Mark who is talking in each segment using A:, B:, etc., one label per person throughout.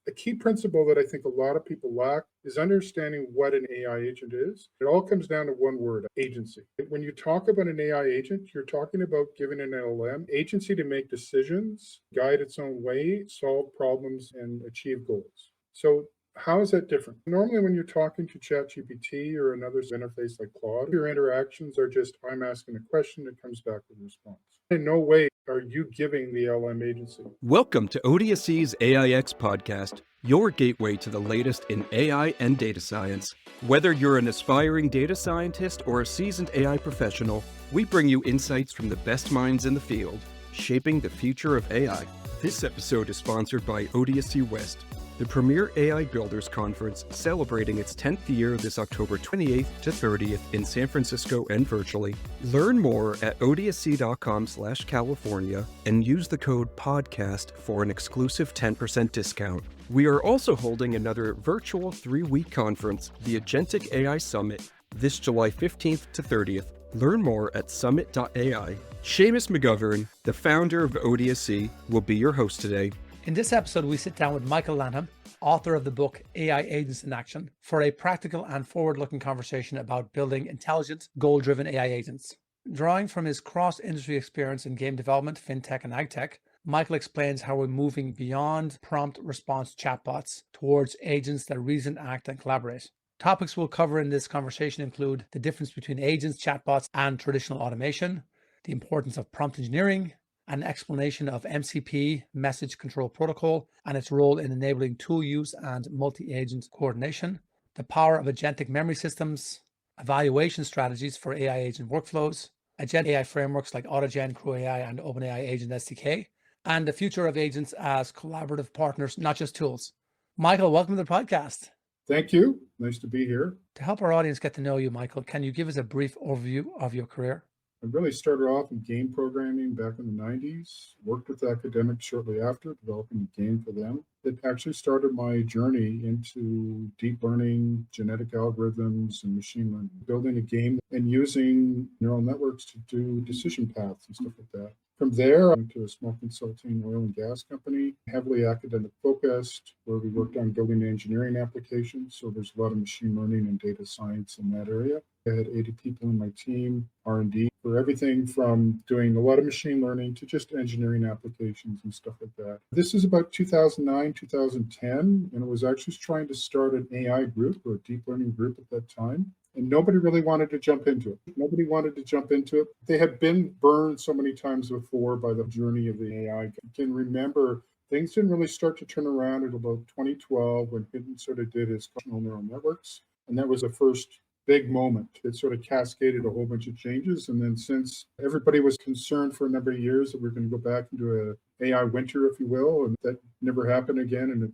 A: A key principle that I think a lot of people lack is understanding what an AI agent is. It all comes down to one word: agency. When you talk about an AI agent, you're talking about giving an LLM agency to make decisions, guide its own way, solve problems, and achieve goals. So how is that different? Normally, when you're talking to ChatGPT or another interface like Claude, your interactions are just, I'm asking a question, it comes back with a response. In no way are you giving the LM agency.
B: Welcome to ODSC's Ai X Podcast, your gateway to the latest in AI and data science. Whether you're an aspiring data scientist or a seasoned AI professional, we bring you insights from the best minds in the field, shaping the future of AI. This episode is sponsored by ODSC West, the premier AI Builders Conference, celebrating its 10th year this October 28th to 30th in San Francisco and virtually. Learn more at odsc.com/California and use the code PODCAST for an exclusive 10% discount. We are also holding another virtual 3-week conference, the Agentic AI Summit, this July 15th to 30th. Learn more at summit.ai. Sheamus McGovern, the founder of ODSC, will be your host today.
C: In this episode, we sit down with Michael Lanham, author of the book AI Agents in Action, for a practical and forward-looking conversation about building intelligent, goal-driven AI agents. Drawing from his cross-industry experience in game development, fintech, and agtech, Michael explains how we're moving beyond prompt response chatbots towards agents that reason, act, and collaborate. Topics we'll cover in this conversation include the difference between agents, chatbots, and traditional automation, the importance of prompt engineering, an explanation of MCP, Message Control Protocol, and its role in enabling tool use and multi-agent coordination, the power of agentic memory systems, evaluation strategies for AI agent workflows, agentic AI frameworks like AutoGen, CrewAI, and OpenAI Agent SDK, and the future of agents as collaborative partners, not just tools. Michael, welcome to the podcast.
A: Thank you. Nice to be here.
C: To help our audience get to know you, Michael, can you give us a brief overview of your career?
A: I really started off in game programming back in the 90s, worked with academics shortly after, developing a game for them. It actually started my journey into deep learning, genetic algorithms, and machine learning, building a game and using neural networks to do decision paths and stuff like that. From there, I went to a small consulting oil and gas company, heavily academic focused, where we worked on building engineering applications. So there's a lot of machine learning and data science in that area. I had 80 people in my team, R&D, for everything from doing a lot of machine learning to just engineering applications and stuff like that. This is about 2009, 2010, and it was actually trying to start an AI group or a deep learning group at that time. And nobody really wanted to jump into it. They had been burned so many times before by the journey of the AI. I can remember things didn't really start to turn around until about 2012 when Hinton sort of did his convolutional neural networks. And that was the first big moment. It sort of cascaded a whole bunch of changes. And then since everybody was concerned for a number of years that we're going to go back into a AI winter, if you will, and that never happened again. And I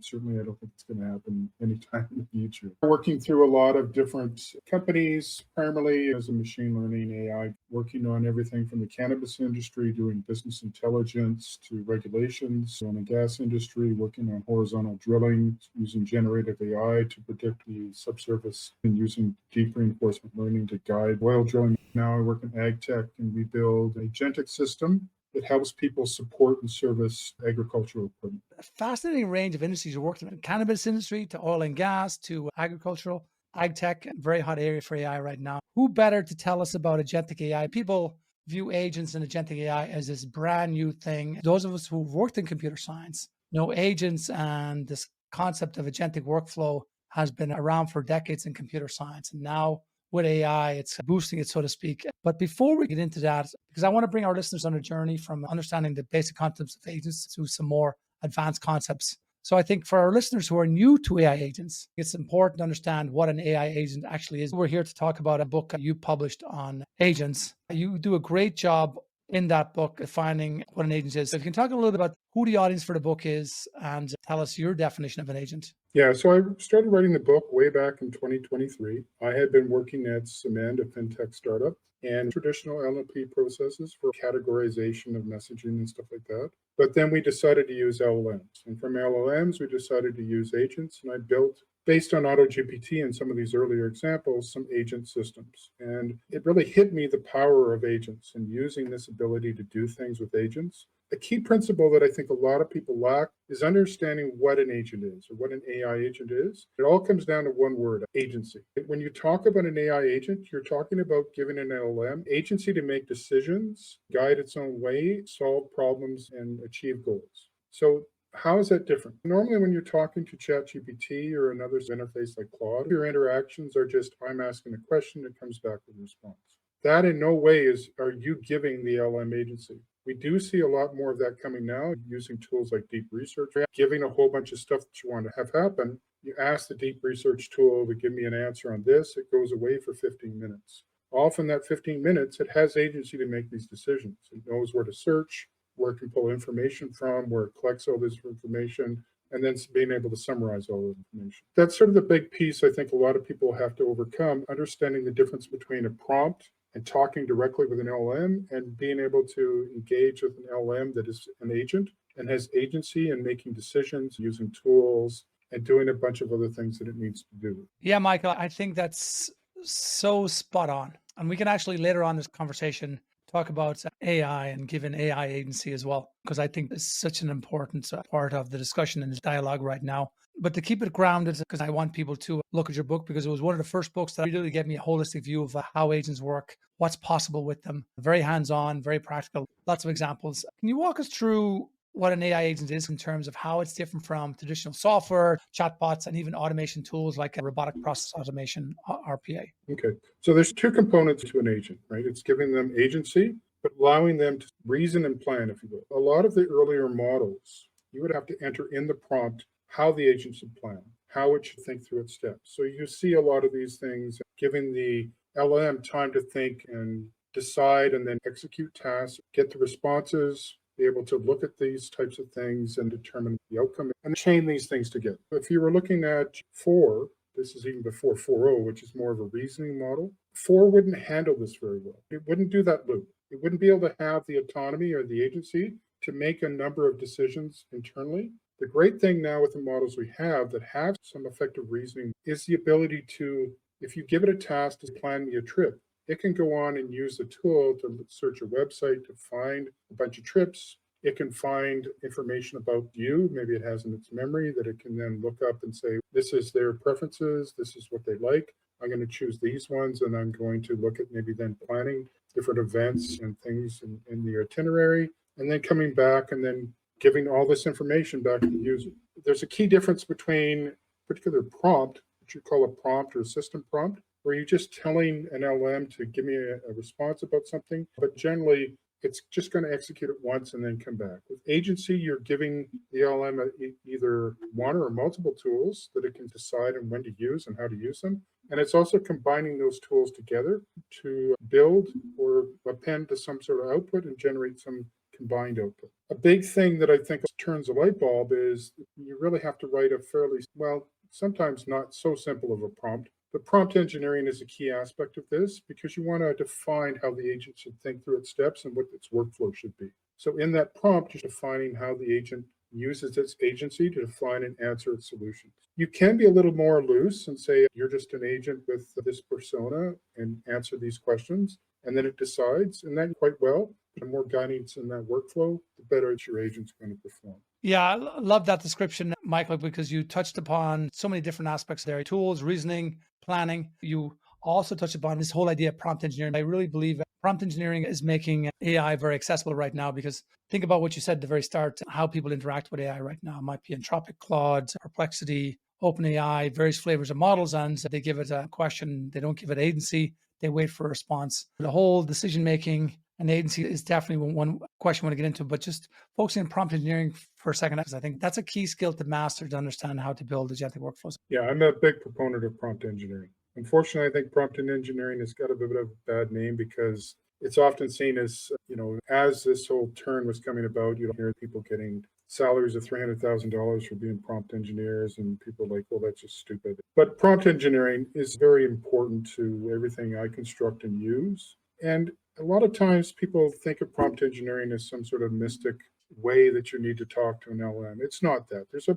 A: don't think it's going to happen anytime in the future. Working through a lot of different companies, primarily as a machine learning AI, working on everything from the cannabis industry, doing business intelligence to regulations, on the gas industry, working on horizontal drilling, using generative AI to predict the subsurface and using deep reinforcement learning to guide oil drilling. Now I work in agtech and we build an agentic system that helps people support and service agricultural equipment.
C: A fascinating range of industries you worked in, cannabis industry to oil and gas to agricultural, agtech, very hot area for AI right now. Who better to tell us about agentic AI? People view agents and agentic AI as this brand new thing. Those of us who've worked in computer science know agents, and this concept of agentic workflow has been around for decades in computer science. And now with AI, it's boosting it, so to speak. But before we get into that, because I want to bring our listeners on a journey from understanding the basic concepts of agents to some more advanced concepts. So I think for our listeners who are new to AI agents, it's important to understand what an AI agent actually is. We're here to talk about a book you published on agents. You do a great job in that book defining what an agent is. So if you can talk a little bit about who the audience for the book is and tell us your definition of an agent.
A: Yeah, so I started writing the book way back in 2023. I had been working at Cement, a fintech startup, and traditional NLP processes for categorization of messaging and stuff like that. But then we decided to use LLMs. And from LLMs, we decided to use agents. And I built, based on AutoGPT and some of these earlier examples, some agent systems. And it really hit me the power of agents and using this ability to do things with agents A key principle that I think a lot of people lack is understanding what an agent is or what an AI agent is. It all comes down to one word, agency. When you talk about an AI agent, you're talking about giving an LLM agency to make decisions, guide its own way, solve problems, and achieve goals. So how is that different? Normally, when you're talking to ChatGPT or another interface like Claude, your interactions are just, I'm asking a question, it comes back with a response. That in no way are you giving the LM agency. We do see a lot more of that coming now using tools like deep research, giving a whole bunch of stuff that you want to have happen. You ask the deep research tool to give me an answer on this, it goes away for 15 minutes. Often that 15 minutes, it has agency to make these decisions. It knows where to search, where it can pull information from, where it collects all this information, and then being able to summarize all the information. That's sort of the big piece I think a lot of people have to overcome, understanding the difference between a prompt and talking directly with an LM and being able to engage with an LM that is an agent and has agency in making decisions, using tools, and doing a bunch of other things that it needs to do.
C: Yeah, Michael, I think that's so spot on. And we can actually later on this conversation talk about AI and give an AI agency as well, because I think it's such an important part of the discussion and the dialogue right now. But to keep it grounded, because I want people to look at your book, because it was one of the first books that really gave me a holistic view of how agents work, what's possible with them, very hands-on, very practical, lots of examples. Can you walk us through what an AI agent is in terms of how it's different from traditional software, chatbots, and even automation tools like robotic process automation, RPA?
A: Okay, so there's two components to an agent, right? It's giving them agency, but allowing them to reason and plan, if you will. A lot of the earlier models, you would have to enter in the prompt how the agent should plan, how it should think through its steps. So you see a lot of these things giving the LM time to think and decide and then execute tasks, get the responses, be able to look at these types of things and determine the outcome and chain these things together. If you were looking at 4, this is even before 4.0, which is more of a reasoning model, 4 wouldn't handle this very well. It wouldn't do that loop. It wouldn't be able to have the autonomy or the agency to make a number of decisions internally. The great thing now with the models we have that have some effective reasoning is the ability to, if you give it a task to plan me a trip, it can go on and use the tool to search a website to find a bunch of trips. It can find information about you. Maybe it has in its memory that it can then look up and say, this is their preferences. This is what they like. I'm going to choose these ones, and I'm going to look at maybe then planning different events and things in the itinerary, and then coming back and then giving all this information back to the user. There's a key difference between a particular prompt, which you call a prompt or a system prompt, where you're just telling an LM to give me a response about something, but generally it's just going to execute it once and then come back. With agency, you're giving the LM either one or multiple tools that it can decide on when to use and how to use them. And it's also combining those tools together to build or append to some sort of output and generate some combined output. A big thing that I think turns a light bulb is you really have to write a fairly, well, sometimes not so simple of a prompt. But prompt engineering is a key aspect of this because you want to define how the agent should think through its steps and what its workflow should be. So in that prompt, you're defining how the agent uses its agency to define and answer its solutions. You can be a little more loose and say, you're just an agent with this persona and answer these questions, and then it decides, and that quite well. The more guidance in that workflow, the better your agent's going to perform.
C: Yeah, I love that description, Michael, because you touched upon so many different aspects there, tools, reasoning, planning. You also touched upon this whole idea of prompt engineering. I really believe prompt engineering is making AI very accessible right now, because think about what you said at the very start, how people interact with AI right now. It might be Anthropic, Claude, Perplexity, OpenAI, various flavors of models, and they give it a question. They don't give it agency. They wait for a response. The whole decision-making and agency is definitely one question I want to get into, but just focusing on prompt engineering for a second, because I think that's a key skill to master to understand how to build agentic workflows.
A: Yeah, I'm a big proponent of prompt engineering. Unfortunately, I think prompt engineering has got a bit of a bad name because it's often seen as, as this whole turn was coming about, you hear people getting salaries of $300,000 for being prompt engineers, and people are like, well, that's just stupid. But prompt engineering is very important to everything I construct and use. And a lot of times people think of prompt engineering as some sort of mystic way that you need to talk to an LM. It's not that. There's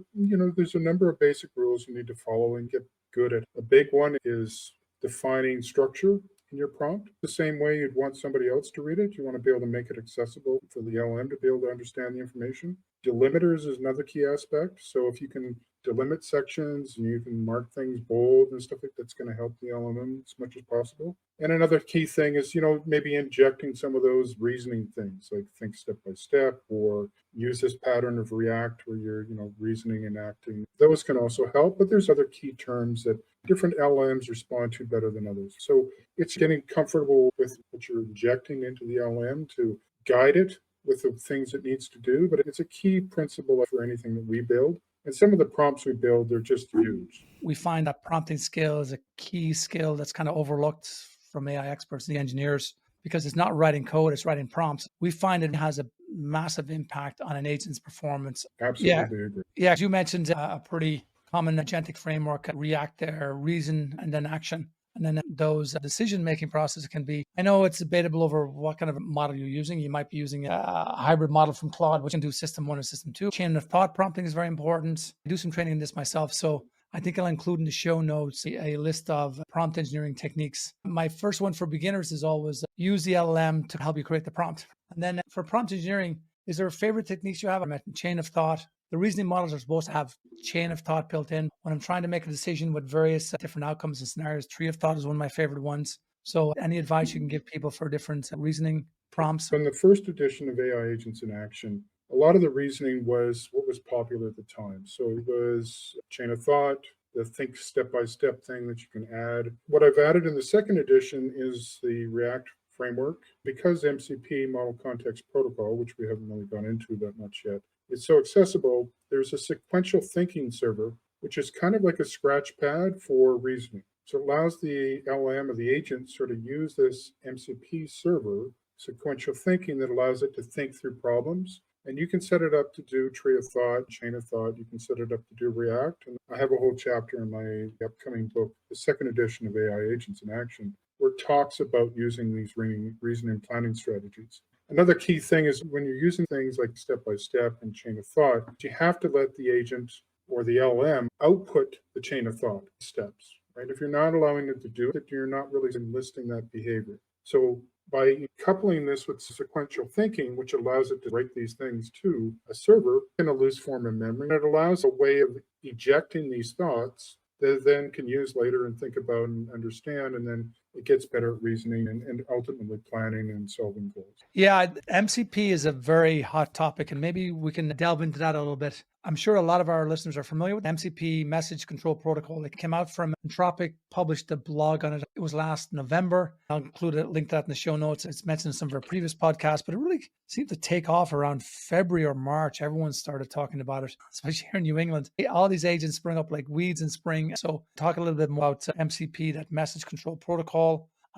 A: a number of basic rules you need to follow and get good at. A big one is defining structure in your prompt. The same way you'd want somebody else to read it, you want to be able to make it accessible for the LM to be able to understand the information. Delimiters is another key aspect. So if you can delimit sections and you can mark things bold and stuff like that's going to help the LLM as much as possible. And another key thing is, maybe injecting some of those reasoning things, like think step by step, or use this pattern of react where you're, reasoning and acting. Those can also help, but there's other key terms that different LLMs respond to better than others. So it's getting comfortable with what you're injecting into the LLM to guide it with the things it needs to do. But it's a key principle for anything that we build. And some of the prompts we build, they're just huge.
C: We find that prompting skill is a key skill that's kind of overlooked from AI experts, the engineers, because it's not writing code, it's writing prompts. We find it has a massive impact on an agent's performance.
A: Absolutely agree.
C: Yeah, as you mentioned, a pretty common agentic framework, react there, reason, and then action. And then those decision-making processes can be, I know it's debatable over what kind of model you're using. You might be using a hybrid model from Claude, which can do system 1 or system 2. Chain of thought prompting is very important. I do some training in this myself, so I think I'll include in the show notes a list of prompt engineering techniques. My first one for beginners is always use the LLM to help you create the prompt. And then for prompt engineering, is there favorite techniques you have? I mentioned chain of thought. The reasoning models are supposed to have chain of thought built in. When I'm trying to make a decision with various different outcomes and scenarios, tree of thought is one of my favorite ones. So any advice you can give people for different reasoning prompts?
A: In the first edition of AI Agents in Action, a lot of the reasoning was what was popular at the time. So it was chain of thought, the think step-by-step thing that you can add. What I've added in the second edition is the React framework. Because MCP, Model Context Protocol, which we haven't really gone into that much yet, it's so accessible, there's a sequential thinking server, which is kind of like a scratch pad for reasoning. So it allows the LLM or the agent sort of use this MCP server, sequential thinking, that allows it to think through problems. And you can set it up to do tree of thought, chain of thought. You can set it up to do React. And I have a whole chapter in my upcoming book, the second edition of AI Agents in Action, where it talks about using these reasoning planning strategies. Another key thing is when you're using things like step-by-step and chain of thought, you have to let the agent or the LM output the chain of thought steps, right? If you're not allowing it to do it, you're not really enlisting that behavior. So by coupling this with sequential thinking, which allows it to write these things to a server in a loose form of memory, and it allows a way of ejecting these thoughts that it then can use later and think about and understand, and then it gets better at reasoning and ultimately planning and solving goals.
C: Yeah, MCP is a very hot topic, and maybe we can delve into that a little bit. I'm sure a lot of our listeners are familiar with MCP, Message Control Protocol. It came out from Anthropic, published a blog on it. It was last November. I'll include a link to that in the show notes. It's mentioned in some of our previous podcasts, but it really seemed to take off around February or March. Everyone started talking about it, especially here in New England. All these agents spring up like weeds in spring. So talk a little bit more about MCP, that Message Control Protocol,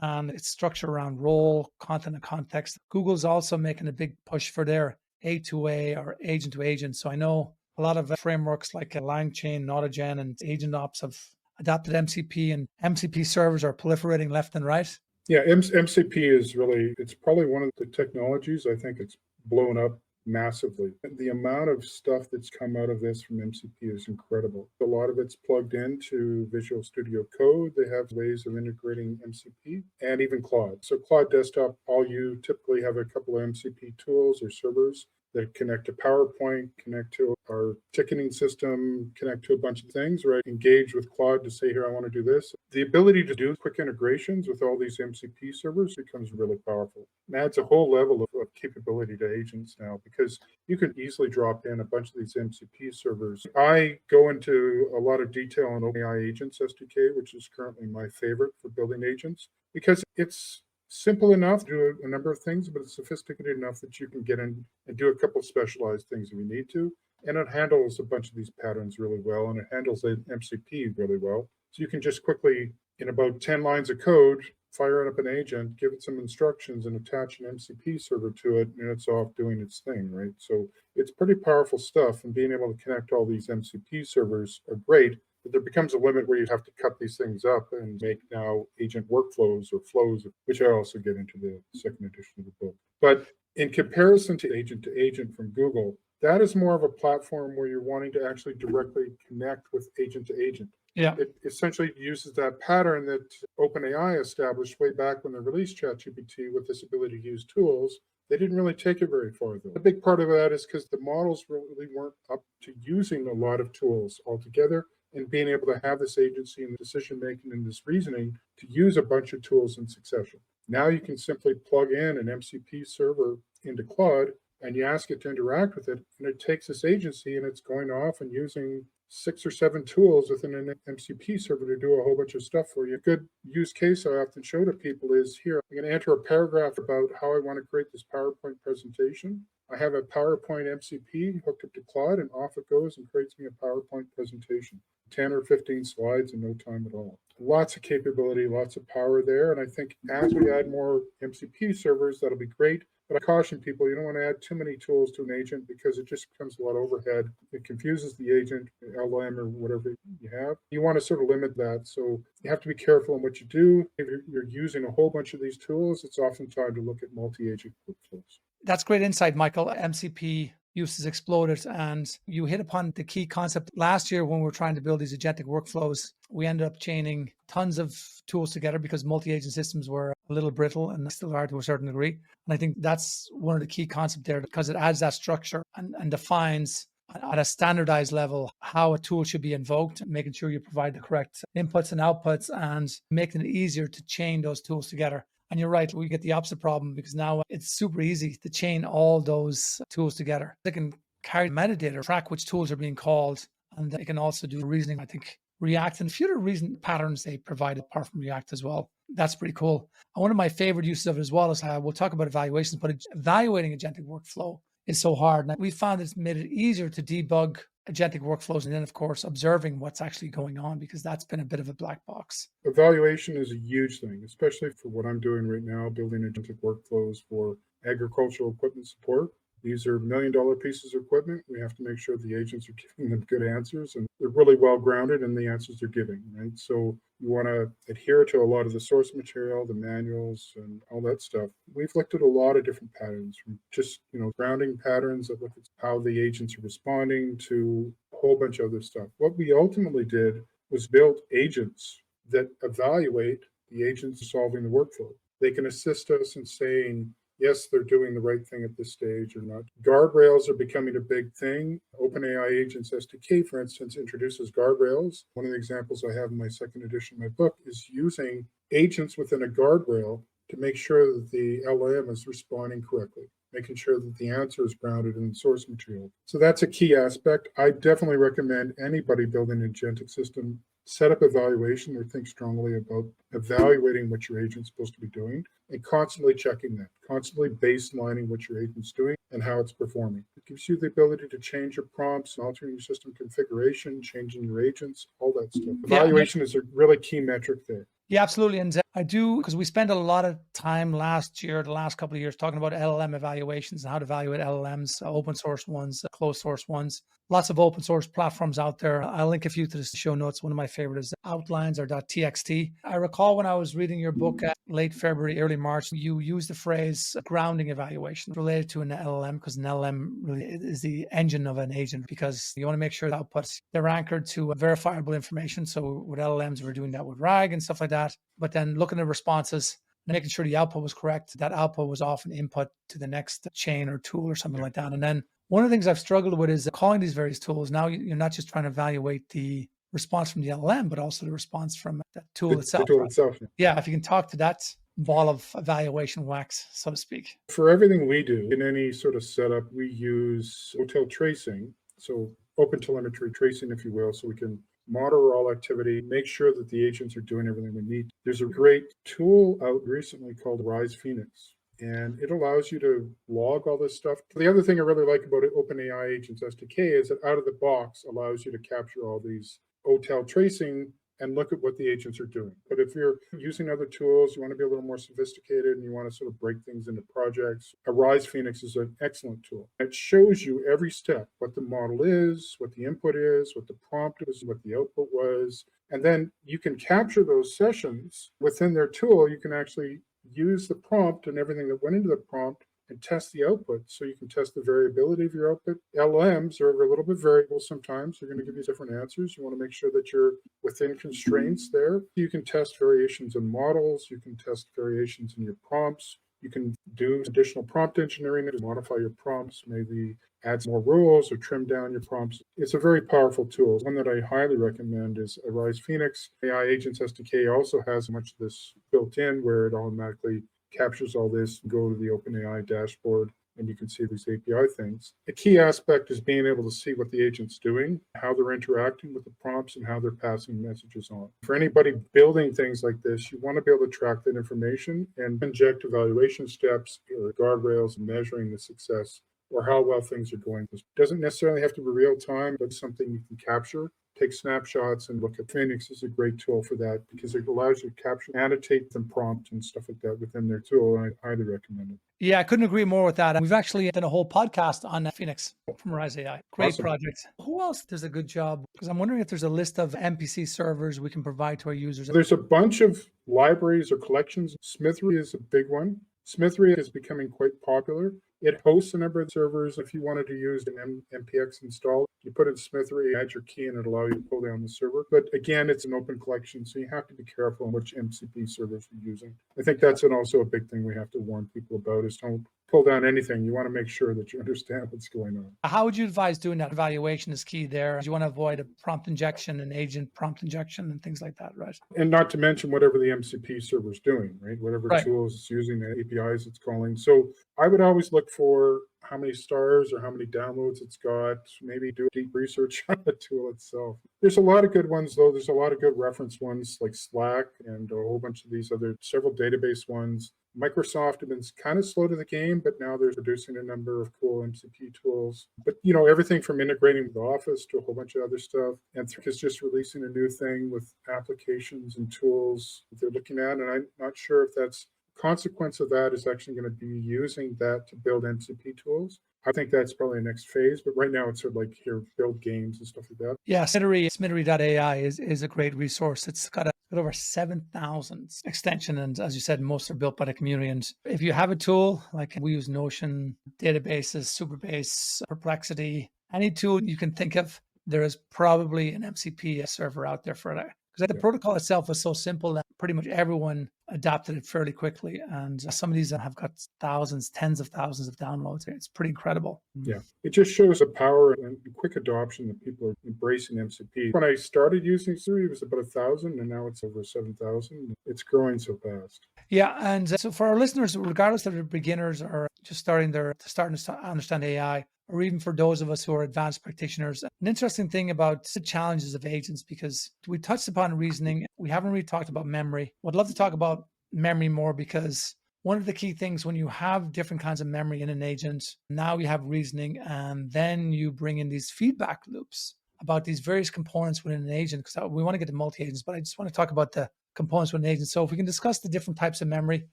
C: and its structure around role, content, and context. Google's also making a big push for their A2A or agent to agent. So I know a lot of frameworks like LangChain, Autogen, and AgentOps have adopted MCP, and MCP servers are proliferating left and right.
A: Yeah, MCP is really, it's probably one of the technologies, I think it's blown up massively. The amount of stuff that's come out of this from MCP is incredible. A lot of it's plugged into Visual Studio Code. They have ways of integrating MCP and even Claude. So Claude Desktop, all you typically have a couple of MCP tools or servers that connect to PowerPoint, connect to our ticketing system, connect to a bunch of things, right? Engage with Claude to say, here, I want to do this. The ability to do quick integrations with all these MCP servers becomes really powerful. It adds a whole level of capability to agents now, because you can easily drop in a bunch of these MCP servers. I go into a lot of detail on OpenAI Agents SDK, which is currently my favorite for building agents, because it's simple enough to do a number of things, but it's sophisticated enough that you can get in and do a couple of specialized things if you need to. And it handles a bunch of these patterns really well, and it handles the MCP really well. So you can just quickly, in about 10 lines of code, fire up an agent, give it some instructions, and attach an MCP server to it, and it's off doing its thing, right? So it's pretty powerful stuff, and being able to connect all these MCP servers are great. But there becomes a limit where you have to cut these things up and make now agent workflows or flows, which I also get into the second edition of the book. But in comparison to agent from Google, that is more of a platform where you're wanting to actually directly connect with agent to agent.
C: Yeah.
A: It essentially uses that pattern that OpenAI established way back when they released ChatGPT with this ability to use tools. They didn't really take it very far, though. A big part of that is because the models really weren't up to using a lot of tools altogether and being able to have this agency and decision making and this reasoning to use a bunch of tools in succession. Now you can simply plug in an MCP server into Claude and you ask it to interact with it, and it takes this agency and it's going off and using 6 or 7 tools within an MCP server to do a whole bunch of stuff for you. A good use case I often show to people is here, I'm going to enter a paragraph about how I want to create this PowerPoint presentation. I have a PowerPoint MCP hooked up to Claude, and off it goes and creates me a PowerPoint presentation. 10 or 15 slides in no time at all. Lots of capability, lots of power there. And I think as we add more MCP servers, that'll be great. But I caution people, you don't want to add too many tools to an agent because it just becomes a lot of overhead. It confuses the agent, LM or whatever you have. You want to sort of limit that. So you have to be careful in what you do. If you're using a whole bunch of these tools, it's often time to look at multi-agent workflows.
C: That's great insight, Michael. MCP use has exploded, and you hit upon the key concept. Last year, when we were trying to build these agentic workflows, we ended up chaining tons of tools together because multi-agent systems were a little brittle and still are to a certain degree. And I think that's one of the key concepts there, because it adds that structure and defines at a standardized level how a tool should be invoked, making sure you provide the correct inputs and outputs and making it easier to chain those tools together. And you're right, we get the opposite problem because now it's super easy to chain all those tools together. They can carry metadata, track which tools are being called, and they can also do reasoning. I think React and a few other reason patterns they provide apart from React as well. That's pretty cool. And one of my favorite uses of it as well is we'll talk about evaluations, but evaluating agentic workflow is so hard. And we found it's made it easier to debug agentic workflows, and then of course observing what's actually going on, because that's been a bit of a black box.
A: Evaluation is a huge thing, especially for what I'm doing right now, building agentic workflows for agricultural equipment support. These are $1 million pieces of equipment. We have to make sure the agents are giving them good answers and they're really well grounded in the answers they're giving, right? So you want to adhere to a lot of the source material, the manuals, and all that stuff. We've looked at a lot of different patterns, from just, grounding patterns that look at how the agents are responding to a whole bunch of other stuff. What we ultimately did was build agents that evaluate the agents solving the workflow. They can assist us in saying, yes, they're doing the right thing at this stage or not. Guardrails are becoming a big thing. OpenAI Agents SDK, for instance, introduces guardrails. One of the examples I have in my second edition of my book is using agents within a guardrail to make sure that the LM is responding correctly, making sure that the answer is grounded in the source material. So that's a key aspect. I definitely recommend anybody building an agentic system set up evaluation or think strongly about evaluating what your agent's supposed to be doing and constantly checking that, constantly baselining what your agent's doing and how it's performing. It gives you the ability to change your prompts, altering your system configuration, changing your agents, all that stuff. Evaluation is a really key metric there.
C: Yeah, absolutely. And I do, because we spent a lot of time last year, the last couple of years, talking about LLM evaluations and how to evaluate LLMs, open source ones, closed source ones. Lots of open source platforms out there. I'll link a few to the show notes. One of my favorites is outlines or .txt. I recall when I was reading your book late February, early March, you used the phrase grounding evaluation related to an LLM, because an LLM really is the engine of an agent, because you want to make sure the outputs, they're anchored to verifiable information. So with LLMs, we're doing that with RAG and stuff like that. But then looking at responses, making sure the output was correct, that output was often input to the next chain or tool or something like that. And then one of the things I've struggled with is calling these various tools. Now you're not just trying to evaluate the response from the LLM, but also the response from that tool itself.
A: The tool itself.
C: Yeah, if you can talk to that ball of evaluation wax, so to speak.
A: For everything we do in any sort of setup, we use hotel tracing. So open telemetry tracing, if you will, so we can monitor all activity, make sure that the agents are doing everything we need. There's a great tool out recently called Rise Phoenix, and it allows you to log all this stuff. The other thing I really like about it, OpenAI Agents SDK, is that out of the box allows you to capture all these hotel tracing and look at what the agents are doing. But if you're using other tools, you want to be a little more sophisticated and you want to sort of break things into projects, a Rise Phoenix is an excellent tool. It shows you every step, what the model is, what the input is, what the prompt is, what the output was. And then you can capture those sessions within their tool. You can actually use the prompt and everything that went into the prompt and test the output. So you can test the variability of your output. LLMs are a little bit variable sometimes. They're going to give you different answers. You want to make sure that you're within constraints there. You can test variations in models. You can test variations in your prompts. You can do additional prompt engineering to modify your prompts, maybe add some more rules or trim down your prompts. It's a very powerful tool. One that I highly recommend is Arise Phoenix. AI Agents SDK also has much of this built in where it automatically captures all this, go to the OpenAI dashboard, and you can see these API things. A key aspect is being able to see what the agent's doing, how they're interacting with the prompts, and how they're passing messages on. For anybody building things like this, you want to be able to track that information and inject evaluation steps or guardrails and measuring the success or how well things are going. It doesn't necessarily have to be real time, but something you can capture. Take snapshots and look at Phoenix is a great tool for that because it allows you to capture, annotate, and prompt and stuff like that within their tool. And I highly recommend it.
C: Yeah, I couldn't agree more with that. We've actually done a whole podcast on Phoenix from Rise AI. Great
A: Awesome.
C: project. Who else does a good job? Because I'm wondering if there's a list of MPC servers we can provide to our users.
A: There's a bunch of libraries or collections. Smithery is a big one. Smithery is becoming quite popular. It hosts a number of servers. If you wanted to use an MPX install, you put in Smithery, add your key, and it allows you to pull down the server. But again, it's an open collection, so you have to be careful on which MCP servers you're using. I think that's also a big thing we have to warn people about is don't pull down anything. You want to make sure that you understand what's going on.
C: How would you advise doing that? Evaluation is key there. You want to avoid a prompt injection and agent prompt injection and things like that, right?
A: And not to mention whatever the MCP server is doing, right? Whatever
C: Right.
A: tools it's using, the APIs it's calling. So I would always look for how many stars or how many downloads it's got, maybe do deep research on the tool itself. There's a lot of good ones, though. There's a lot of good reference ones like Slack and a whole bunch of these other, several database ones. Microsoft have been kind of slow to the game, but now they're producing a number of cool MCP tools. But, you know, everything from integrating with Office to a whole bunch of other stuff. And Thrick is just releasing a new thing with applications and tools that they're looking at. And I'm not sure if that's consequence of that is actually going to be using that to build MCP tools. I think that's probably the next phase, but right now it's sort of like here, build games and stuff like that.
C: Yeah, Smithery.ai is a great resource. It's got over 7,000 extension. And as you said, most are built by the community. And if you have a tool, like we use Notion, databases, Superbase, Perplexity, any tool you can think of, there is probably an MCP server out there for that. Because the protocol itself was so simple that pretty much everyone adopted it fairly quickly. And some of these have got thousands, tens of thousands of downloads. It's pretty incredible.
A: Yeah, it just shows the power and quick adoption that people are embracing MCP. When I started using Siri, it was about 1,000, and now it's over 7,000. It's growing so fast.
C: Yeah, and so for our listeners, regardless if they're beginners or just starting to understand AI, or even for those of us who are advanced practitioners, an interesting thing about the challenges of agents, because we touched upon reasoning, we haven't really talked about memory. I'd love to talk about memory more because one of the key things when you have different kinds of memory in an agent, now you have reasoning, and then you bring in these feedback loops about these various components within an agent, because we want to get to multi-agents, but I just want to talk about the components within an agent. So if we can discuss the different types of memory,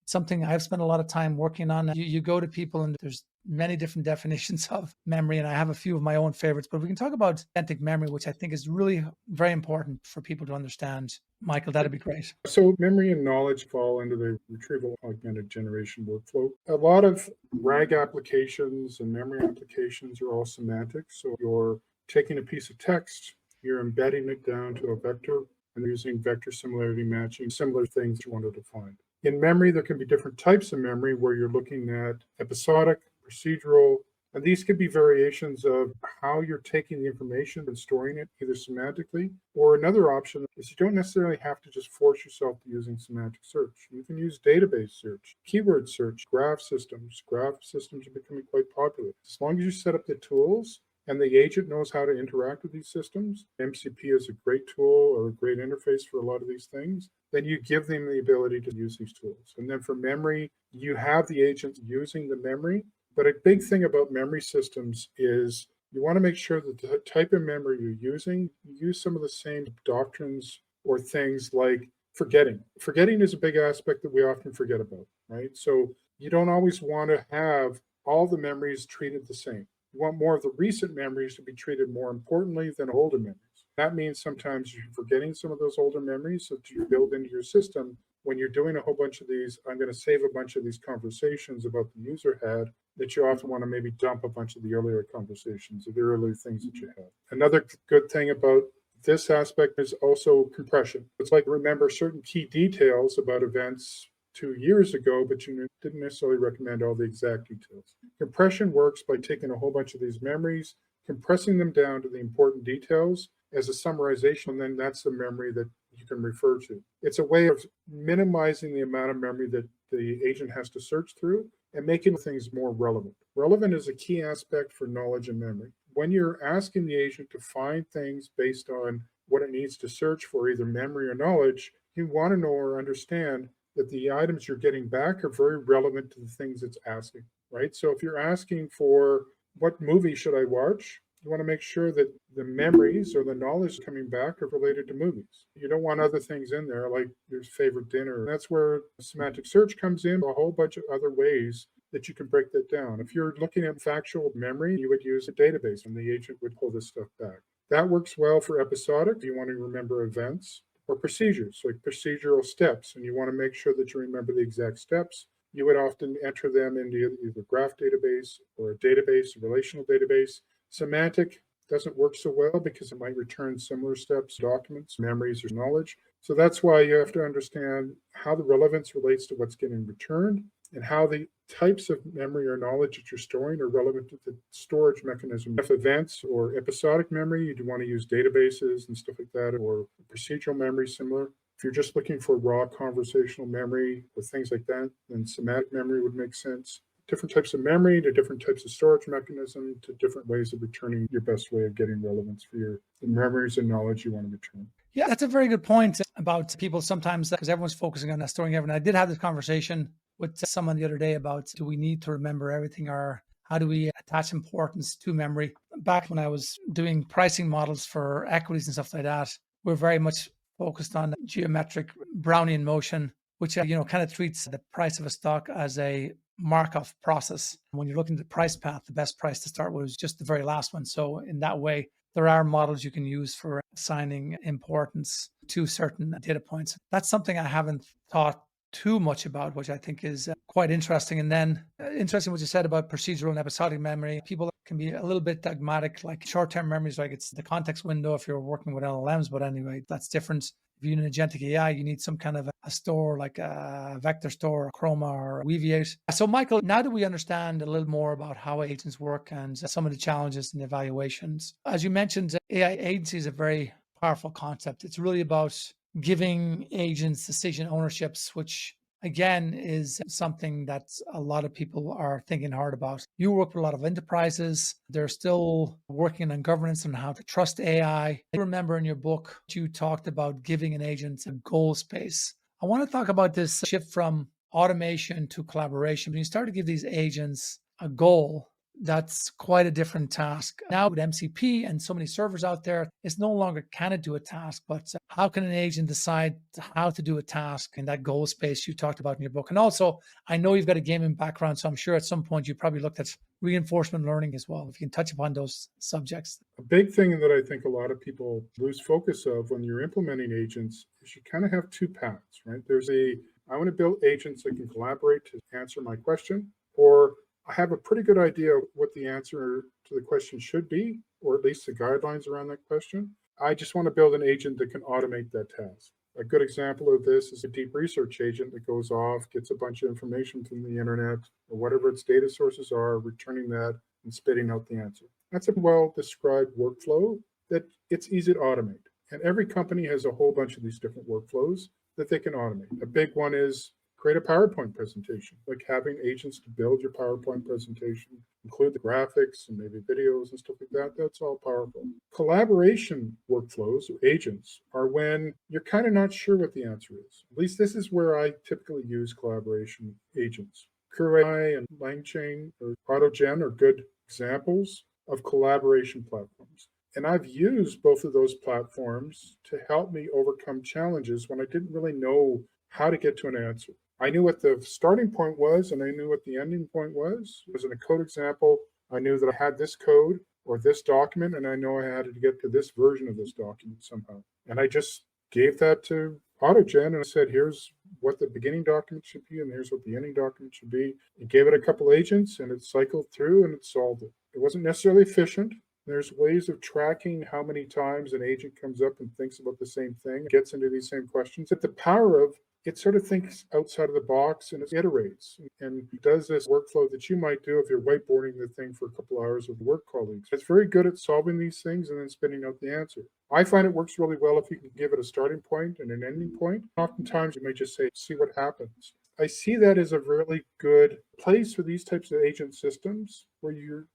C: something I've spent a lot of time working on. You go to people and there's many different definitions of memory, and I have a few of my own favorites, but we can talk about agentic memory, which I think is really very important for people to understand. Michael, that'd be great.
A: So memory and knowledge fall into the retrieval augmented generation workflow. A lot of RAG applications and memory applications are all semantic. So you're taking a piece of text, you're embedding it down to a vector and using vector similarity matching, similar things you want to define. In memory, there can be different types of memory where you're looking at episodic, procedural, and these could be variations of how you're taking the information and storing it, either semantically, or another option is you don't necessarily have to just force yourself to using semantic search. You can use database search, keyword search, graph systems. Graph systems are becoming quite popular. As long as you set up the tools and the agent knows how to interact with these systems, MCP is a great tool or a great interface for a lot of these things, then you give them the ability to use these tools. And then for memory, you have the agent using the memory. But a big thing about memory systems is you want to make sure that the type of memory you're using, you use some of the same doctrines or things like forgetting. Forgetting is a big aspect that we often forget about, right? So you don't always want to have all the memories treated the same. You want more of the recent memories to be treated more importantly than older memories. That means sometimes you're forgetting some of those older memories that you build into your system when you're doing a whole bunch of these, I'm going to save a bunch of these conversations about the user had, that you often want to maybe dump a bunch of the earlier conversations or the earlier things that you had. Another good thing about this aspect is also compression. It's like remember certain key details about events 2 years ago, but you didn't necessarily recommend all the exact details. Compression works by taking a whole bunch of these memories, compressing them down to the important details as a summarization, and then that's the memory that you can refer to. It's a way of minimizing the amount of memory that the agent has to search through and making things more relevant. Relevant is a key aspect for knowledge and memory. When you're asking the agent to find things based on what it needs to search for, either memory or knowledge, you want to know or understand that the items you're getting back are very relevant to the things it's asking, right? So if you're asking for what movie should I watch, you want to make sure that the memories or the knowledge coming back are related to movies. You don't want other things in there like your favorite dinner. That's where semantic search comes in, a whole bunch of other ways that you can break that down. If you're looking at factual memory, you would use a database and the agent would pull this stuff back. That works well for episodic. You want to remember events, or procedures, like procedural steps, and you want to make sure that you remember the exact steps. You would often enter them into either a graph database or a database, a relational database. Semantic doesn't work so well because it might return similar steps, documents, memories, or knowledge. So that's why you have to understand how the relevance relates to what's getting returned and how the types of memory or knowledge that you're storing are relevant to the storage mechanism. If events or episodic memory, you do want to use databases and stuff like that, or procedural memory similar. If you're just looking for raw conversational memory or things like that, then semantic memory would make sense. Different types of memory to different types of storage mechanism to different ways of returning your best way of getting relevance for the memories and knowledge you want to return.
C: Yeah, that's a very good point about people sometimes, because everyone's focusing on storing everything. I did have this conversation with someone the other day about, do we need to remember everything, or how do we attach importance to memory? Back when I was doing pricing models for equities and stuff like that, we're very much focused on geometric Brownian motion, which kind of treats the price of a stock as a Markov process. When you're looking at the price path, the best price to start with is just the very last one. So in that way, there are models you can use for assigning importance to certain data points. That's something I haven't thought too much about, which I think is quite interesting. And then interesting what you said about procedural and episodic memory. People can be a little bit dogmatic, like short-term memories, like it's the context window if you're working with LLMs, but anyway, that's different. If you're in agentic AI, you need some kind of a store like a vector store, or Chroma, or Weaviate. So Michael, now that we understand a little more about how agents work and some of the challenges and evaluations, as you mentioned, AI agency is a very powerful concept. It's really about giving agents decision ownerships, which again is something that a lot of people are thinking hard about. You work with a lot of enterprises. They're still working on governance and how to trust AI. I remember in your book, you talked about giving an agent a goal space. I want to talk about this shift from automation to collaboration. When you start to give these agents a goal, that's quite a different task. Now with MCP and so many servers out there, it's no longer can it do a task, but how can an agent decide how to do a task in that goal space you talked about in your book? And also, I know you've got a gaming background, so I'm sure at some point you probably looked at reinforcement learning as well. If you can touch upon those subjects.
A: A big thing that I think a lot of people lose focus of when you're implementing agents is you kind of have two paths, right? There's I want to build agents that can collaborate to answer my question, or I have a pretty good idea of what the answer to the question should be, or at least the guidelines around that question. I just want to build an agent that can automate that task. A good example of this is a deep research agent that goes off, gets a bunch of information from the internet or whatever its data sources are, returning that and spitting out the answer. That's a well-described workflow that it's easy to automate. And every company has a whole bunch of these different workflows that they can automate. A big one is create a PowerPoint presentation, like having agents to build your PowerPoint presentation, include the graphics and maybe videos and stuff like that. That's all powerful. Collaboration workflows or agents are when you're kind of not sure what the answer is. At least this is where I typically use collaboration agents. CrewAI and LangChain or AutoGen are good examples of collaboration platforms. And I've used both of those platforms to help me overcome challenges when I didn't really know how to get to an answer. I knew what the starting point was and I knew what the ending point was. As in a code example, I knew that I had this code or this document and I know I had to get to this version of this document somehow. And I just gave that to AutoGen and I said, here's what the beginning document should be, and here's what the ending document should be. It gave it a couple agents, and it cycled through, and it solved it. It wasn't necessarily efficient. There's ways of tracking how many times an agent comes up and thinks about the same thing, gets into these same questions. But the power of it sort of thinks outside of the box and it iterates and does this workflow that you might do if you're whiteboarding the thing for a couple hours with work colleagues. It's very good at solving these things and then spitting out the answer. I find it works really well if you can give it a starting point and an ending point. Oftentimes you may just say, see what happens. I see that as a really good place for these types of agent systems where you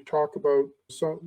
A: talk about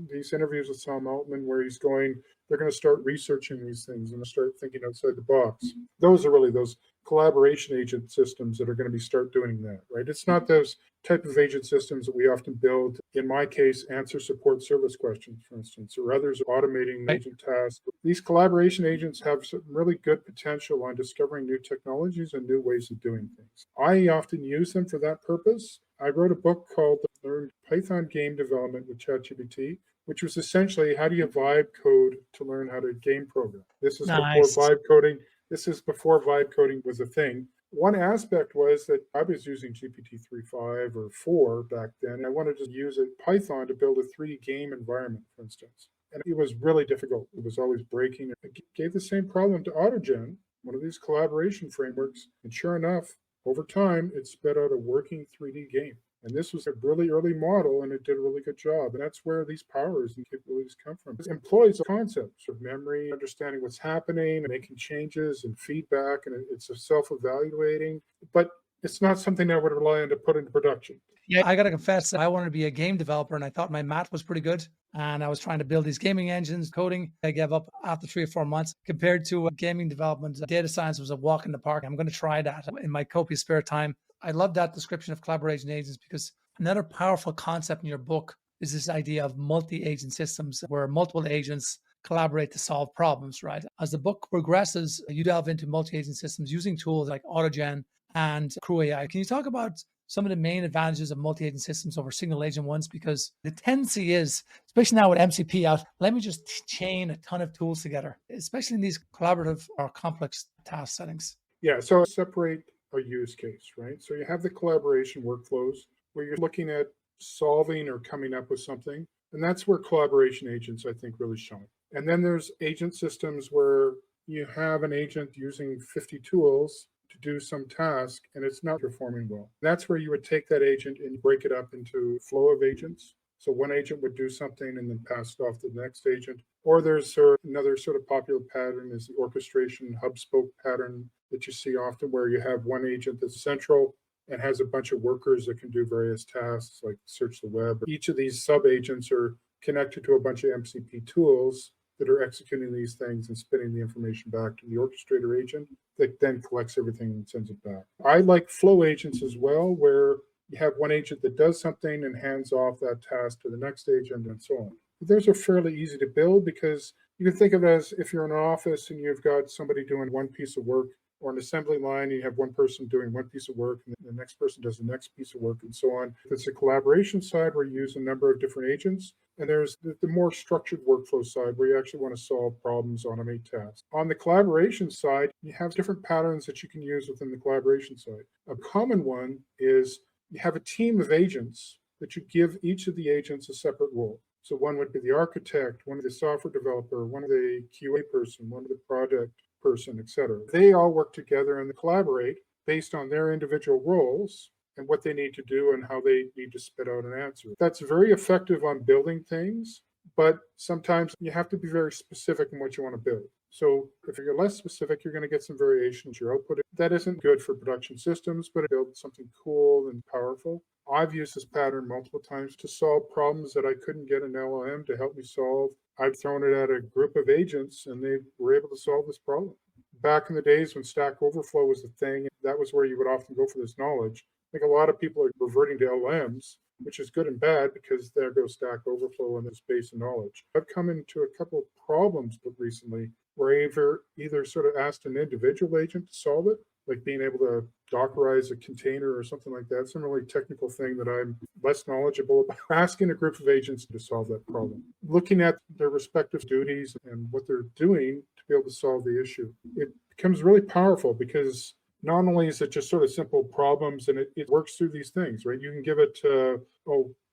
A: these interviews with Sam Altman where he's going, they're going to start researching these things and start thinking outside the box. Those are really those collaboration agent systems that are going to start doing that, right? It's not those type of agent systems that we often build. In my case, answer support service questions, for instance, or others automating agent tasks. These collaboration agents have some really good potential on discovering new technologies and new ways of doing things. I often use them for that purpose. I wrote a book called Learn Python Game Development with ChatGPT, which was essentially how do you vibe code to learn how to game program. This is before vibe coding. This is before vibe coding was a thing. One aspect was that I was using GPT 3.5 or 4 back then, and I wanted to use Python to build a 3D game environment, for instance. And it was really difficult. It was always breaking. It gave the same problem to AutoGen, one of these collaboration frameworks. And sure enough, over time, it spit out a working 3D game. And this was a really early model, and it did a really good job. And that's where these powers and capabilities come from. It employs concepts of memory, understanding what's happening, making changes and feedback, and it's a self-evaluating. But it's not something I would rely on to put into production.
C: Yeah, I got to confess, I wanted to be a game developer, and I thought my math was pretty good. And I was trying to build these gaming engines, coding. I gave up after 3 or 4 months. Compared to gaming development, data science was a walk in the park. I'm going to try that in my copious spare time. I love that description of collaboration agents because another powerful concept in your book is this idea of multi-agent systems where multiple agents collaborate to solve problems, right? As the book progresses, you delve into multi-agent systems using tools like AutoGen and Crew AI. Can you talk about some of the main advantages of multi-agent systems over single agent ones? Because the tendency is, especially now with MCP out, let me just chain a ton of tools together, especially in these collaborative or complex task settings.
A: Yeah, so separate a use case, right? So you have the collaboration workflows where you're looking at solving or coming up with something. And that's where collaboration agents, I think, really shine. And then there's agent systems where you have an agent using 50 tools to do some task and it's not performing well. That's where you would take that agent and break it up into flow of agents. So one agent would do something and then pass it off to the next agent. Or there's another sort of popular pattern is the orchestration hub spoke pattern that you see often where you have one agent that's central and has a bunch of workers that can do various tasks like search the web. Each of these sub-agents are connected to a bunch of MCP tools that are executing these things and spitting the information back to the orchestrator agent that then collects everything and sends it back. I like flow agents as well, where you have one agent that does something and hands off that task to the next agent and so on. But those are fairly easy to build because you can think of it as if you're in an office and you've got somebody doing one piece of work or an assembly line, you have one person doing one piece of work and the next person does the next piece of work and so on. It's a collaboration side where you use a number of different agents. And there's the more structured workflow side where you actually want to solve problems, automate tasks. On the collaboration side, you have different patterns that you can use within the collaboration side. A common one is you have a team of agents that you give each of the agents a separate role. So one would be the architect, one of the software developer, one of the QA person, one of the product person, etc. They all work together and collaborate based on their individual roles and what they need to do and how they need to spit out an answer. That's very effective on building things, but sometimes you have to be very specific in what you want to build. So if you're less specific, you're going to get some variation in your output. That isn't good for production systems, but it builds something cool and powerful. I've used this pattern multiple times to solve problems that I couldn't get an LLM to help me solve. I've thrown it at a group of agents and they were able to solve this problem. Back in the days when Stack Overflow was the thing, that was where you would often go for this knowledge. I think a lot of people are reverting to LLMs, which is good and bad because there goes Stack Overflow and this base of knowledge. I've come into a couple of problems recently where I either sort of asked an individual agent to solve it, like being able to Dockerize a container or something like that, some really technical thing that I'm less knowledgeable about, asking a group of agents to solve that problem, looking at their respective duties and what they're doing to be able to solve the issue. It becomes really powerful because not only is it just sort of simple problems and it works through these things, right? You can give it,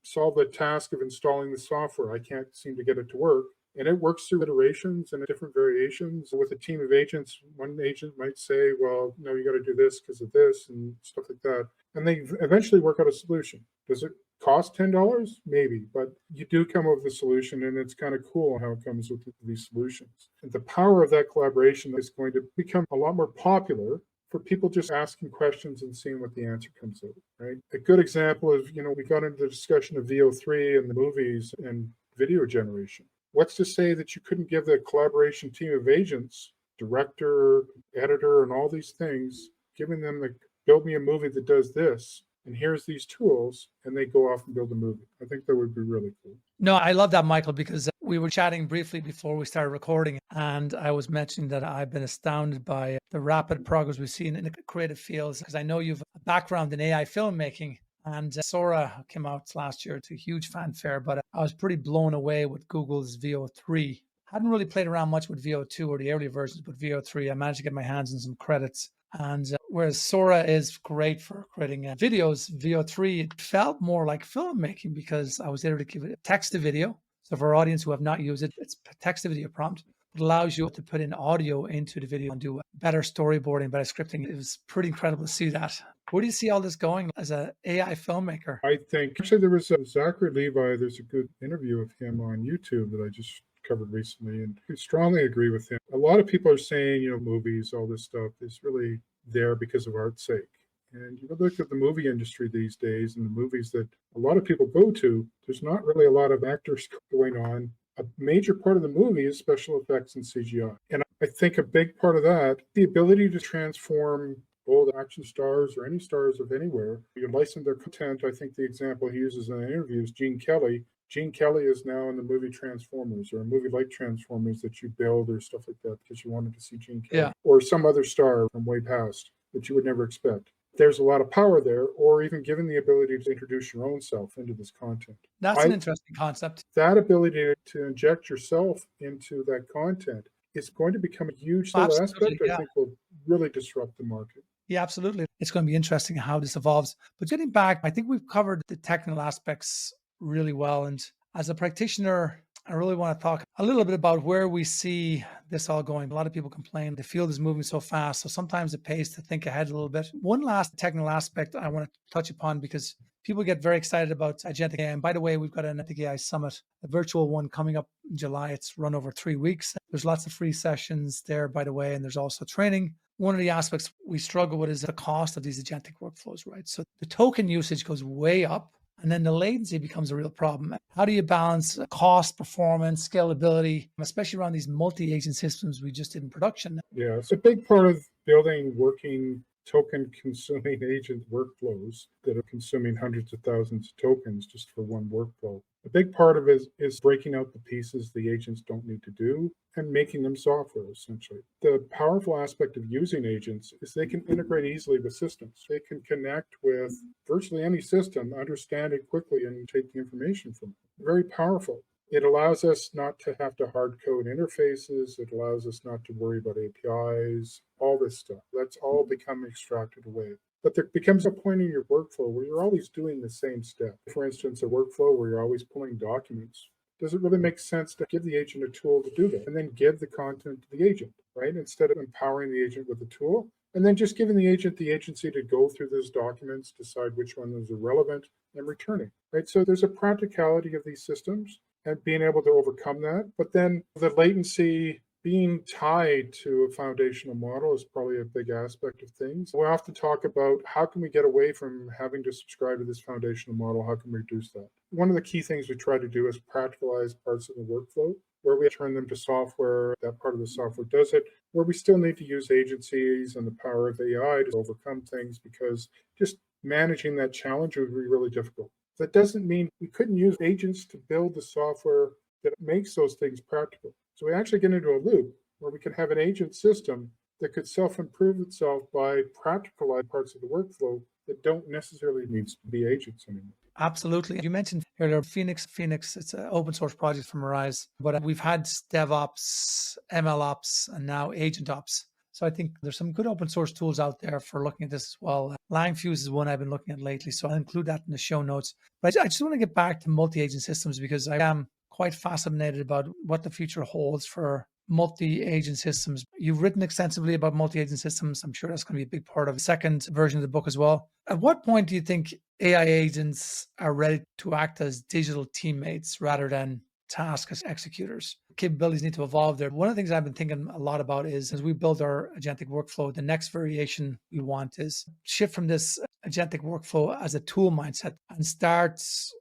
A: solve the task of installing the software. I can't seem to get it to work. And it works through iterations and different variations. With a team of agents, one agent might say, well, no, you got to do this because of this and stuff like that. And they eventually work out a solution. Does it cost $10? Maybe, but you do come up with a solution, and it's kind of cool how it comes with these solutions. And the power of that collaboration is going to become a lot more popular for people just asking questions and seeing what the answer comes out, right? A good example is, we got into the discussion of VO3 and the movies and video generation. What's to say that you couldn't give the collaboration team of agents, director, editor, and all these things, giving them build me a movie that does this, and here's these tools, and they go off and build a movie. I think that would be really cool.
C: No, I love that, Michael, because we were chatting briefly before we started recording, and I was mentioning that I've been astounded by the rapid progress we've seen in the creative fields, because I know you've a background in AI filmmaking, and Sora came out last year to huge fanfare, but I was pretty blown away with Google's VO3. Hadn't really played around much with VO2 or the early versions, but VO3, I managed to get my hands on some credits. And whereas Sora is great for creating videos, VO3, it felt more like filmmaking because I was able to give it text to video. So for our audience who have not used it, it's text to video prompt. It allows you to put in audio into the video and do better storyboarding, better scripting. It was pretty incredible to see that. Where do you see all this going as an AI filmmaker?
A: I think, actually, there was Zachary Levi. There's a good interview of him on YouTube that I just covered recently, and I strongly agree with him. A lot of people are saying, movies, all this stuff is really there because of art's sake. And you look at the movie industry these days and the movies that a lot of people go to, there's not really a lot of actors going on. A major part of the movie is special effects and CGI. And I think a big part of that, the ability to transform old action stars or any stars of anywhere, you license their content. I think the example he uses in the interview is Gene Kelly. Gene Kelly is now in the movie Transformers, or a movie like Transformers that you build or stuff like that because you wanted to see Gene Kelly, or some other star from way past that you would never expect. There's a lot of power there, or even given the ability to introduce your own self into this content.
C: That's an interesting concept.
A: That ability to inject yourself into that content is going to become a huge aspect, I think will really disrupt the market.
C: Yeah, absolutely. It's going to be interesting how this evolves. But getting back, I think we've covered the technical aspects really well. And as a practitioner, I really want to talk a little bit about where we see this all going. A lot of people complain the field is moving so fast, so sometimes it pays to think ahead a little bit. One last technical aspect I want to touch upon, because people get very excited about agentic AI. And by the way, we've got an agentic AI summit, a virtual one coming up in July. It's run over 3 weeks. There's lots of free sessions there, by the way, and there's also training. One of the aspects we struggle with is the cost of these agentic workflows, right? So the token usage goes way up, and then the latency becomes a real problem. How do you balance cost, performance, scalability, especially around these multi-agent systems we just did in production?
A: Yeah, it's a big part of building working token-consuming agent workflows that are consuming hundreds of thousands of tokens just for one workflow. A big part of it is breaking out the pieces the agents don't need to do and making them software, essentially. The powerful aspect of using agents is they can integrate easily with systems. They can connect with virtually any system, understand it quickly, and take the information from it. Very powerful. It allows us not to have to hard code interfaces. It allows us not to worry about APIs, all this stuff. That's all become extracted away. But there becomes a point in your workflow where you're always doing the same step. For instance, a workflow where you're always pulling documents. Does it really make sense to give the agent a tool to do that and then give the content to the agent, right? Instead of empowering the agent with a tool and then just giving the agent the agency to go through those documents, decide which ones are relevant, and returning, right? So there's a practicality of these systems and being able to overcome that. But then the latency being tied to a foundational model is probably a big aspect of things. We often talk about how can we get away from having to subscribe to this foundational model? How can we reduce that? One of the key things we try to do is practicalize parts of the workflow where we turn them to software. That part of the software does it, where we still need to use agencies and the power of AI to overcome things, because just managing that challenge would be really difficult. That doesn't mean we couldn't use agents to build the software that makes those things practical. So we actually get into a loop where we can have an agent system that could self-improve itself by practicalizing parts of the workflow that don't necessarily need to be agents anymore.
C: Absolutely. You mentioned earlier Phoenix. It's an open source project from Arise, but we've had DevOps, MLOps, and now Agent Ops. So I think there's some good open source tools out there for looking at this as well. Langfuse is one I've been looking at lately, so I'll include that in the show notes. But I just want to get back to multi-agent systems because I am quite fascinated about what the future holds for multi-agent systems. You've written extensively about multi-agent systems. I'm sure that's going to be a big part of the second version of the book as well. At what point do you think AI agents are ready to act as digital teammates rather than task executors? Capabilities need to evolve there. One of the things I've been thinking a lot about is as we build our agentic workflow, the next variation we want is shift from this agentic workflow as a tool mindset and start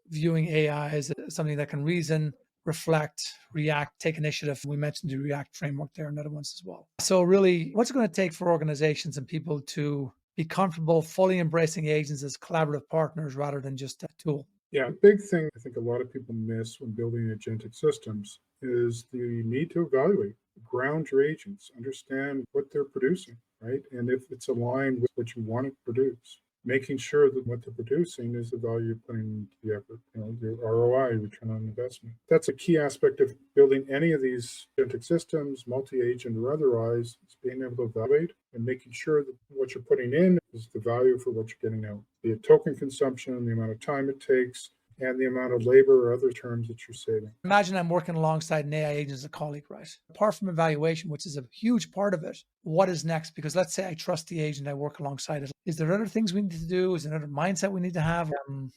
C: viewing AI as something that can reason, reflect, react, take initiative. We mentioned the React framework there and other ones as well. So really, what's it going to take for organizations and people to be comfortable fully embracing agents as collaborative partners rather than just a tool?
A: Yeah, a big thing I think a lot of people miss when building agentic systems is the need to evaluate, ground your agents, understand what they're producing, right? And if it's aligned with what you want to produce, making sure that what they're producing is the value you're putting into the effort, your ROI, return on investment. That's a key aspect of building any of these agentic systems, multi-agent or otherwise, is being able to evaluate and making sure that what you're putting in is the value for what you're getting out. Be it token consumption, the amount of time it takes, and the amount of labor or other terms that you're saving.
C: Imagine I'm working alongside an AI agent as a colleague, right? Apart from evaluation, which is a huge part of it, what is next? Because let's say I trust the agent I work alongside it. Is there other things we need to do? Is there another mindset we need to have?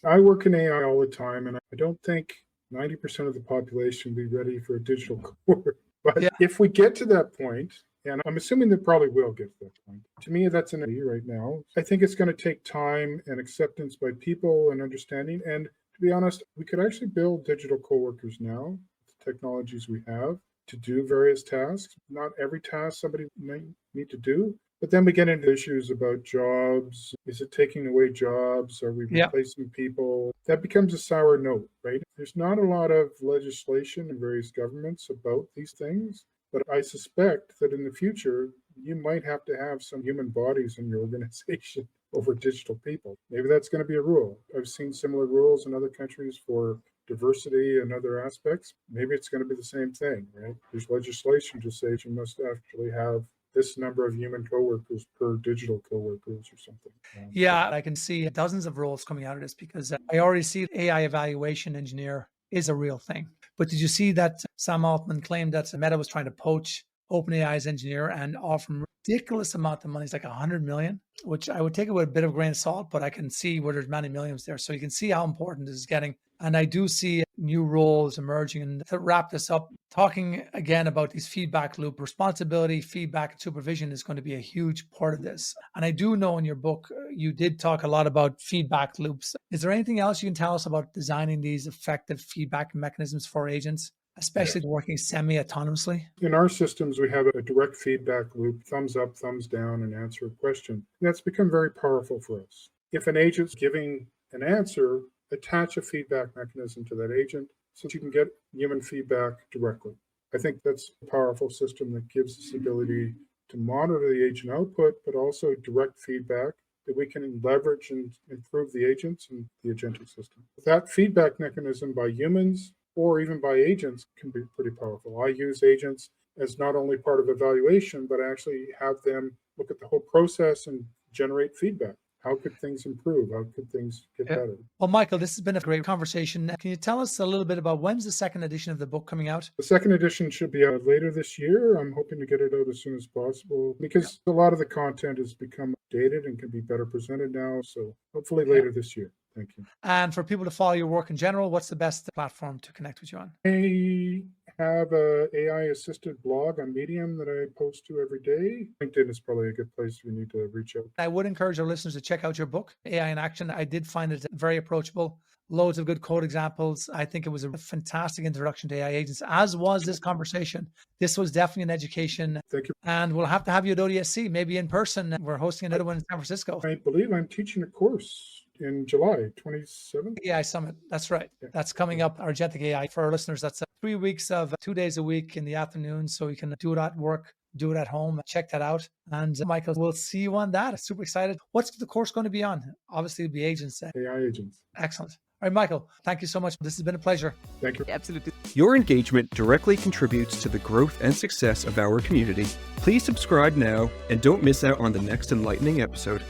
A: I work in AI all the time, and I don't think 90% of the population will be ready for a digital core. But if we get to that point, and I'm assuming they probably will get to that point. To me, that's an idea right now. I think it's going to take time and acceptance by people and understanding. And to be honest, we could actually build digital coworkers now with the technologies we have to do various tasks. Not every task somebody might need to do, but then we get into issues about jobs. Is it taking away jobs? Are we replacing people? That becomes a sour note, right? There's not a lot of legislation in various governments about these things, but I suspect that in the future, you might have to have some human bodies in your organization over digital people. Maybe that's going to be a rule. I've seen similar rules in other countries for diversity and other aspects. Maybe it's going to be the same thing, right? There's legislation to say you must actually have this number of human coworkers per digital coworkers or something.
C: Yeah, I can see dozens of roles coming out of this because I already see AI evaluation engineer is a real thing. But did you see that Sam Altman claimed that Meta was trying to poach OpenAI's engineer and offer him ridiculous amount of money? It's like 100 million, which I would take it with a bit of a grain of salt, but I can see where there's many millions there. So you can see how important this is getting. And I do see new roles emerging. And to wrap this up, talking again about these feedback loop, responsibility, feedback, and supervision is going to be a huge part of this. And I do know in your book, you did talk a lot about feedback loops. Is there anything else you can tell us about designing these effective feedback mechanisms for agents, especially working semi-autonomously?
A: In our systems, we have a direct feedback loop, thumbs up, thumbs down, and answer a question. And that's become very powerful for us. If an agent's giving an answer, attach a feedback mechanism to that agent so that you can get human feedback directly. I think that's a powerful system that gives us the ability to monitor the agent output, but also direct feedback that we can leverage and improve the agents and the agentic system. That feedback mechanism by humans or even by agents can be pretty powerful. I use agents as not only part of evaluation, but actually have them look at the whole process and generate feedback. How could things improve? How could things get better?
C: Well, Michael, this has been a great conversation. Can you tell us a little bit about when's the second edition of the book coming out?
A: The second edition should be out later this year. I'm hoping to get it out as soon as possible because a lot of the content has become dated and can be better presented now. So hopefully later this year. Thank you.
C: And for people to follow your work in general, what's the best platform to connect with you on?
A: I have a AI-assisted blog on Medium that I post to every day. LinkedIn is probably a good place if you need to reach out.
C: I would encourage our listeners to check out your book, AI in Action. I did find it very approachable. Loads of good code examples. I think it was a fantastic introduction to AI agents, as was this conversation. This was definitely an education.
A: Thank you.
C: And we'll have to have you at ODSC, maybe in person. We're hosting another one in San Francisco.
A: I believe I'm teaching a course in July 27th.
C: AI Summit. That's right. Yeah. That's coming up, our agentic AI. For our listeners, that's 3 weeks of 2 days a week in the afternoon. So you can do it at work, do it at home. Check that out. And Michael, we'll see you on that. Super excited. What's the course going to be on? Obviously, it'll be agents.
A: AI agents.
C: Excellent. All right, Michael, thank you so much. This has been a pleasure.
A: Thank you.
D: Absolutely.
B: Your engagement directly contributes to the growth and success of our community. Please subscribe now and don't miss out on the next enlightening episode.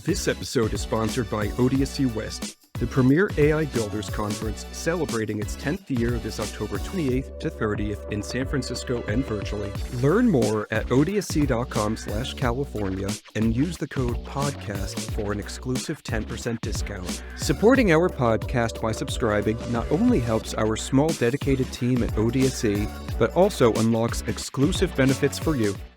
B: This episode is sponsored by ODSC West, the premier AI Builders Conference, celebrating its 10th year this October 28th to 30th in San Francisco and virtually. Learn more at odsc.com/California and use the code PODCAST for an exclusive 10% discount. Supporting our podcast by subscribing not only helps our small dedicated team at ODSC, but also unlocks exclusive benefits for you.